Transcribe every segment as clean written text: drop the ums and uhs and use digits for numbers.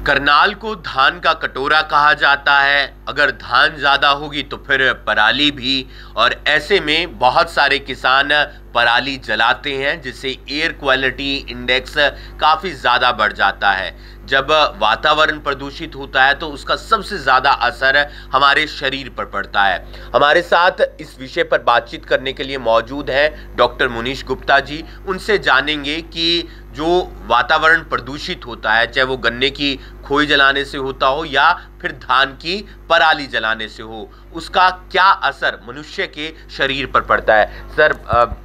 करनाल को धान का कटोरा कहा जाता है। अगर धान ज़्यादा होगी तो फिर पराली भी, और ऐसे में बहुत सारे किसान पराली जलाते हैं जिससे एयर क्वालिटी इंडेक्स काफ़ी ज़्यादा बढ़ जाता है। जब वातावरण प्रदूषित होता है तो उसका सबसे ज़्यादा असर हमारे शरीर पर पड़ता है। हमारे साथ इस विषय पर बातचीत करने के लिए मौजूद हैं डॉक्टर मुनीश गुप्ता जी। उनसे जानेंगे कि जो वातावरण प्रदूषित होता है, चाहे वो गन्ने की खोई जलाने से होता हो या फिर धान की पराली जलाने से हो, उसका क्या असर मनुष्य के शरीर पर पड़ता है। सर,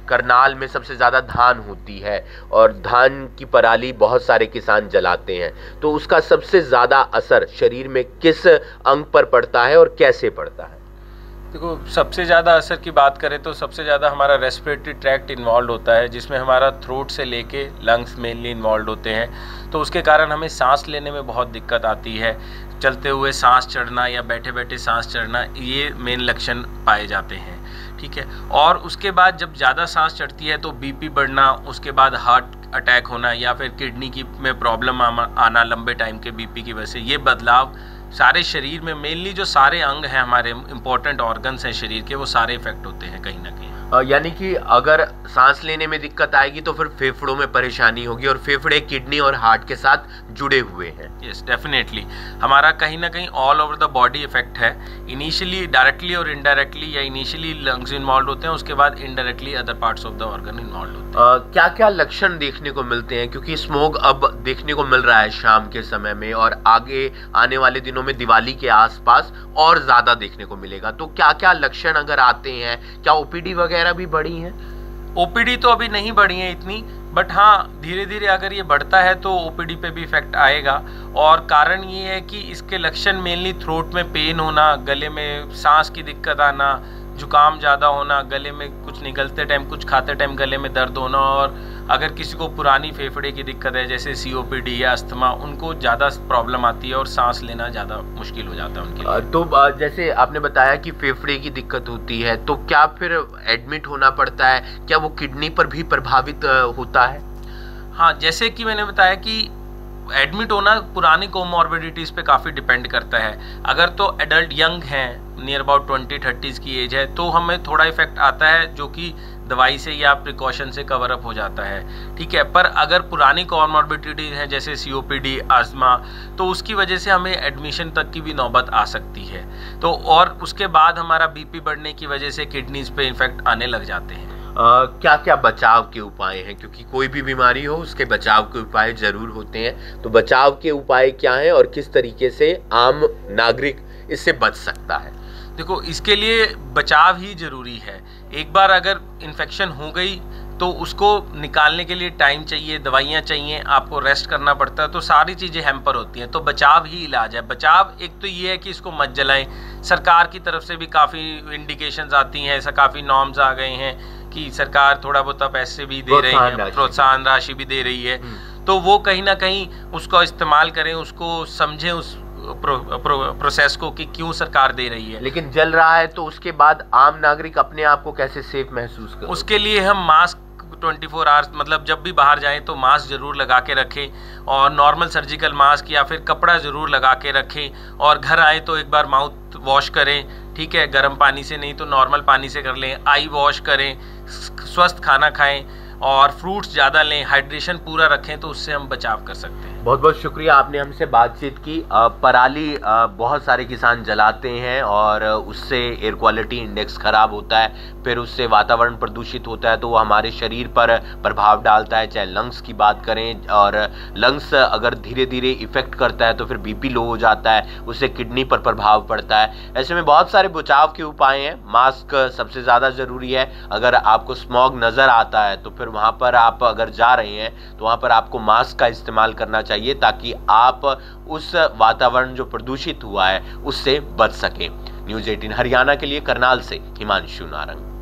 करनाल में सबसे ज़्यादा धान होती है और धान की पराली बहुत सारे किसान जलाते हैं, तो उसका सबसे ज़्यादा असर शरीर में किस अंग पर पड़ता है और कैसे पड़ता है? देखो, सबसे ज़्यादा असर की बात करें तो सबसे ज़्यादा हमारा रेस्पिरेटरी ट्रैक्ट इन्वॉल्व होता है, जिसमें हमारा थ्रोट से लेके लंग्स मेनली इन्वॉल्व होते हैं। तो उसके कारण हमें सांस लेने में बहुत दिक्कत आती है। चलते हुए सांस चढ़ना या बैठे बैठे सांस चढ़ना, ये मेन लक्षण पाए जाते हैं। ठीक है। और उसके बाद जब ज़्यादा सांस चढ़ती है तो बीपी बढ़ना, उसके बाद हार्ट अटैक होना या फिर किडनी की में प्रॉब्लम आना लंबे टाइम के बीपी की वजह से, ये बदलाव सारे शरीर में, मेनली जो सारे अंग हैं हमारे इंपॉर्टेंट ऑर्गन्स हैं शरीर के, वो सारे इफेक्ट होते हैं कहीं ना कहीं। यानी कि अगर सांस लेने में दिक्कत आएगी तो फिर फेफड़ों में परेशानी होगी, और फेफड़े किडनी और हार्ट के साथ जुड़े हुए हैं। यस, डेफिनेटली हमारा कहीं ना कहीं all over the body effect है। इनिशियली डायरेक्टली और इनडायरेक्टली, या इनिशियली लंग्स इन्वॉल्व होते हैं, उसके बाद indirectly other parts of the organ involve होते हैं। क्या क्या लक्षण देखने को मिलते हैं, क्योंकि स्मोग अब देखने को मिल रहा है शाम के समय में, और आगे आने वाले दिनों में दिवाली के आसपास और ज्यादा देखने को मिलेगा, तो क्या क्या लक्षण अगर आते हैं? क्या ओपीडी वगैरह भी बढ़ी हैं? ओपीडी तो अभी नहीं बढ़ी है इतनी, बट हाँ धीरे धीरे अगर ये बढ़ता है तो ओपीडी पे भी इफेक्ट आएगा। और कारण ये है कि इसके लक्षण मेनली थ्रोट में पेन होना, गले में सांस की दिक्कत आना, जुकाम ज़्यादा होना, गले में कुछ निगलते टाइम, कुछ खाते टाइम गले में दर्द होना, और अगर किसी को पुरानी फेफड़े की दिक्कत है जैसे सीओपीडी या अस्थमा, उनको ज़्यादा प्रॉब्लम आती है और सांस लेना ज़्यादा मुश्किल हो जाता है उनके लिए। तो जैसे आपने बताया कि फेफड़े की दिक्कत होती है, तो क्या फिर एडमिट होना पड़ता है? क्या वो किडनी पर भी प्रभावित होता है? हाँ, जैसे कि मैंने बताया कि एडमिट होना पुरानी कोमॉर्बिडिटीज़ पे काफ़ी डिपेंड करता है। अगर तो एडल्ट यंग हैं, नियर अबाउट 20-30s की एज है, तो हमें थोड़ा इफेक्ट आता है जो कि दवाई से या प्रिकॉशन से कवर अप हो जाता है। ठीक है। पर अगर पुरानी कोमॉर्बिडिटीज हैं जैसे सीओपीडी, अस्थमा, तो उसकी वजह से हमें एडमिशन तक की भी नौबत आ सकती है। तो और उसके बाद हमारा बीपी बढ़ने की वजह से किडनीज पे इफेक्ट आने लग जाते हैं। क्या क्या बचाव के उपाय हैं, क्योंकि कोई भी बीमारी हो उसके बचाव के उपाय जरूर होते हैं, तो बचाव के उपाय क्या हैं और किस तरीके से आम नागरिक इससे बच सकता है? देखो, इसके लिए बचाव ही जरूरी है। एक बार अगर इन्फेक्शन हो गई तो उसको निकालने के लिए टाइम चाहिए, दवाइयाँ चाहिए, आपको रेस्ट करना पड़ता है, तो सारी चीज़ें हैम्पर होती हैं। तो बचाव ही इलाज है। बचाव एक तो ये है कि इसको मत जलाएं। सरकार की तरफ से भी काफ़ी इंडिकेशंस आती हैं, ऐसा काफ़ी नॉर्म्स आ गए हैं कि सरकार थोड़ा बहुत पैसे भी दे रही है, प्रोत्साहन राशि भी दे रही है। तो वो कहीं ना कहीं उसको इस्तेमाल करें, उसको समझें, उस प्रोसेस को कि क्यों सरकार दे रही है। लेकिन जल रहा है तो उसके बाद आम नागरिक अपने आप को कैसे सेफ महसूस करे? उसके लिए हम मास्क 24 आवर्स, मतलब जब भी बाहर जाएं तो मास्क जरूर लगा के रखें, और नॉर्मल सर्जिकल मास्क या फिर कपड़ा जरूर लगा के रखें, और घर आए तो एक बार माउथ वॉश करें। ठीक है, गर्म पानी से नहीं तो नॉर्मल पानी से कर लें। आई वॉश करें, स्वस्थ खाना खाएं और फ्रूट्स ज़्यादा लें, हाइड्रेशन पूरा रखें, तो उससे हम बचाव कर सकते हैं। बहुत बहुत शुक्रिया, आपने हमसे बातचीत की। पराली बहुत सारे किसान जलाते हैं और उससे एयर क्वालिटी इंडेक्स खराब होता है, फिर उससे वातावरण प्रदूषित होता है, तो वो हमारे शरीर पर प्रभाव डालता है। चाहे लंग्स की बात करें, और लंग्स अगर धीरे धीरे इफेक्ट करता है तो फिर बीपी लो हो जाता है, उससे किडनी पर प्रभाव पड़ता है। ऐसे में बहुत सारे बचाव के उपाय हैं। मास्क सबसे ज़्यादा ज़रूरी है। अगर आपको स्मॉग नज़र आता है तो फिर वहाँ पर आप अगर जा रहे हैं तो वहाँ पर आपको मास्क का इस्तेमाल करना चाहिए, ताकि आप उस वातावरण जो प्रदूषित हुआ है उससे बच सकें। न्यूज़ 18 हरियाणा के लिए करनाल से हिमांशु नारंग।